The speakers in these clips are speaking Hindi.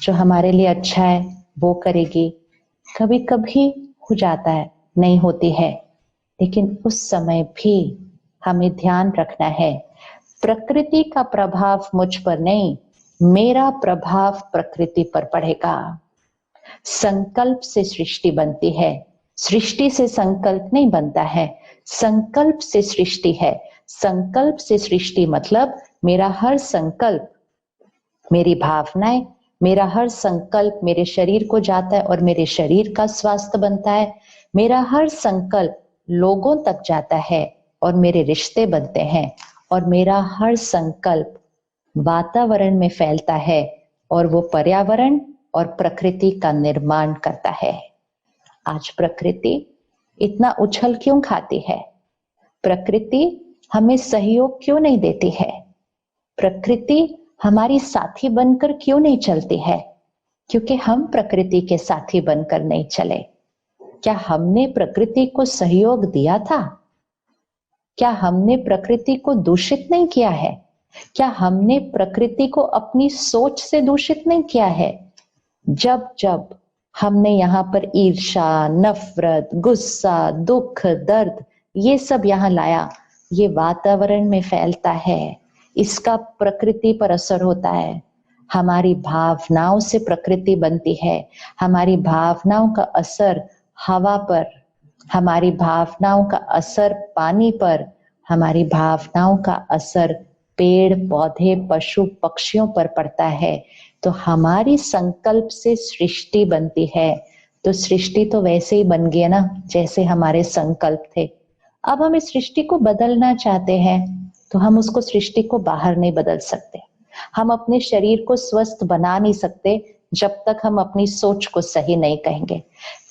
जो हमारे लिए अच्छा है वो करेगी। कभी कभी हो जाता है, नहीं होती है, लेकिन उस समय भी हमें ध्यान रखना है, प्रकृति का प्रभाव मुझ पर नहीं, मेरा प्रभाव प्रकृति पर पड़ेगा। संकल्प से सृष्टि बनती है, सृष्टि से संकल्प नहीं बनता है। संकल्प से सृष्टि है, संकल्प से सृष्टि मतलब मेरा हर संकल्प, मेरी भावनाएं, मेरा हर संकल्प मेरे शरीर को जाता है और मेरे शरीर का स्वास्थ्य बनता है। मेरा हर संकल्प लोगों तक जाता है और मेरे रिश्ते बनते हैं। और मेरा हर संकल्प वातावरण में फैलता है और वो पर्यावरण और प्रकृति का निर्माण करता है। आज प्रकृति इतना उछल क्यों खाती है? प्रकृति हमें सहयोग क्यों नहीं देती है? प्रकृति हमारी साथी बनकर क्यों नहीं चलती है? क्योंकि हम प्रकृति के साथी बनकर नहीं चले। क्या हमने प्रकृति को सहयोग दिया था? क्या हमने प्रकृति को दूषित नहीं किया है? क्या हमने प्रकृति को अपनी सोच से दूषित नहीं किया है? जब जब हमने यहाँ पर ईर्ष्या, नफरत, गुस्सा, दुख, दर्द ये सब यहाँ लाया, ये वातावरण में फैलता है, इसका प्रकृति पर असर होता है। हमारी भावनाओं से प्रकृति बनती है, हमारी भावनाओं का असर हवा पर, हमारी भावनाओं का असर पानी पर, हमारी भावनाओं का असर पेड़ पौधे पशु पक्षियों पर पड़ता है। तो हमारी संकल्प से सृष्टि बनती है। तो सृष्टि तो वैसे ही बन गई ना जैसे हमारे संकल्प थे। अब हम इस सृष्टि को बदलना चाहते हैं तो हम उसको सृष्टि को बाहर नहीं बदल सकते। हम अपने शरीर को स्वस्थ बना नहीं सकते जब तक हम अपनी सोच को सही नहीं कहेंगे।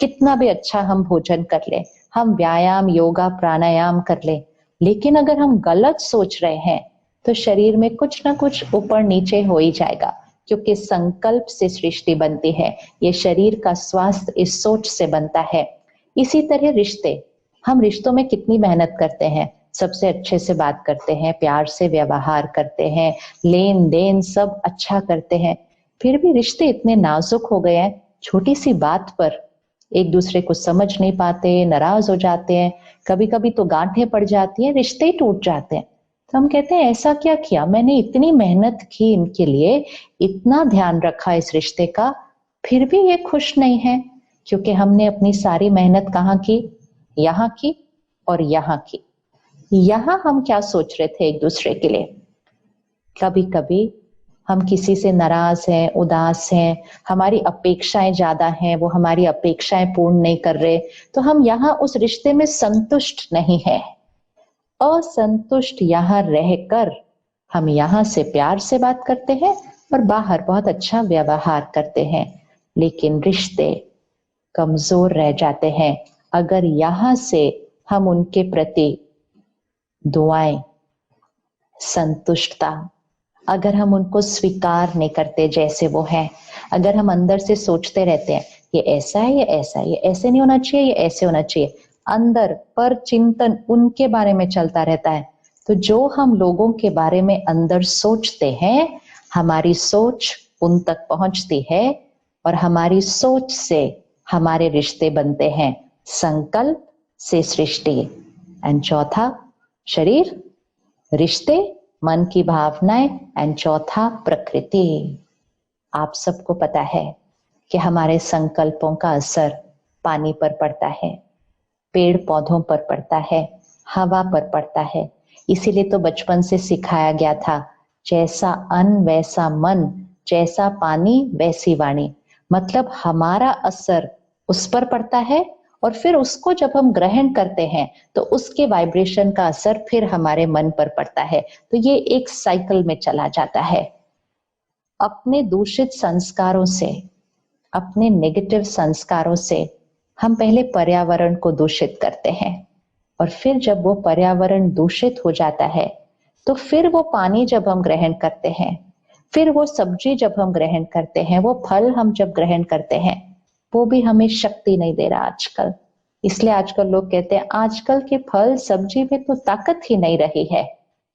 कितना भी अच्छा हम भोजन कर ले, हम व्यायाम योगा प्राणायाम कर ले, लेकिन अगर हम गलत सोच रहे हैं तो शरीर में कुछ ना कुछ ऊपर नीचे हो ही जाएगा। क्योंकि संकल्प से सृष्टि बनती है, ये शरीर का स्वास्थ्य इस सोच से बनता है। इसी तरह रिश्ते, हम रिश्तों में कितनी मेहनत करते हैं, सबसे अच्छे से बात करते हैं, प्यार से व्यवहार करते हैं, लेन देन सब अच्छा करते हैं, फिर भी रिश्ते इतने नाजुक हो गए हैं, छोटी सी बात पर एक दूसरे को समझ नहीं पाते, नाराज हो जाते हैं, कभी कभी तो गांठें पड़ जाती हैं, रिश्ते ही टूट जाते हैं। तो हम कहते हैं ऐसा क्या किया मैंने, इतनी मेहनत की इनके लिए, इतना ध्यान रखा इस रिश्ते का, फिर भी ये खुश नहीं है। क्योंकि हमने अपनी सारी मेहनत कहाँ की? यहाँ की और यहाँ की। यहाँ हम क्या सोच रहे थे एक दूसरे के लिए? कभी कभी हम किसी से नाराज हैं, उदास हैं, हमारी अपेक्षाएं ज्यादा हैं, वो हमारी अपेक्षाएं पूर्ण नहीं कर रहे, तो हम यहाँ उस रिश्ते में संतुष्ट नहीं है। असंतुष्ट यहाँ रहकर हम यहाँ से प्यार से बात करते हैं और बाहर बहुत अच्छा व्यवहार करते हैं, लेकिन रिश्ते कमजोर रह जाते हैं अगर यहाँ से हम उनके प्रति दुआएं, संतुष्टता, अगर हम उनको स्वीकार नहीं करते जैसे वो है, अगर हम अंदर से सोचते रहते हैं ये ऐसा है, ये ऐसा है, ये ऐसे नहीं होना चाहिए, ये ऐसे होना चाहिए, अंदर पर चिंतन उनके बारे में चलता रहता है, तो जो हम लोगों के बारे में अंदर सोचते हैं, हमारी सोच उन तक पहुंचती है और हमारी सोच से हमारे रिश्ते बनते हैं। संकल्प से सृष्टि। एंड चौथा शरीर, रिश्ते, मन की भावनाएं, एंड चौथा प्रकृति। आप सबको पता है कि हमारे संकल्पों का असर पानी पर पड़ता है, पेड़ पौधों पर पड़ता है, हवा पर पड़ता है। इसीलिए तो बचपन से सिखाया गया था, जैसा अन्न वैसा मन, जैसा पानी वैसी वाणी। मतलब हमारा असर उस पर पड़ता है और फिर उसको जब हम ग्रहण करते हैं तो उसके वाइब्रेशन का असर फिर हमारे मन पर पड़ता है। तो ये एक साइकिल में चला जाता है। अपने दूषित संस्कारों से, अपने नेगेटिव संस्कारों से हम पहले पर्यावरण को दूषित करते हैं और फिर जब वो पर्यावरण दूषित हो जाता है तो फिर वो पानी जब हम ग्रहण करते हैं, फिर वो सब्जी जब हम ग्रहण करते हैं, वो फल हम जब ग्रहण करते हैं, वो भी हमें शक्ति नहीं दे रहा आजकल। इसलिए आजकल लोग कहते हैं आजकल के फल सब्जी में तो ताकत ही नहीं रही है।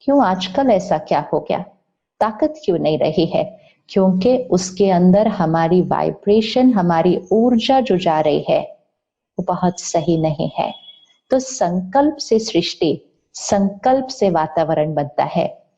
क्यों आजकल ऐसा क्या हो गया? ताकत क्यों नहीं रही है? क्योंकि उसके अंदर हमारी वाइब्रेशन, हमारी ऊर्जा जो जा रही है वो बहुत सही नहीं है। तो संकल्प से सृष्टि, संकल्प से वातावरण बनता है।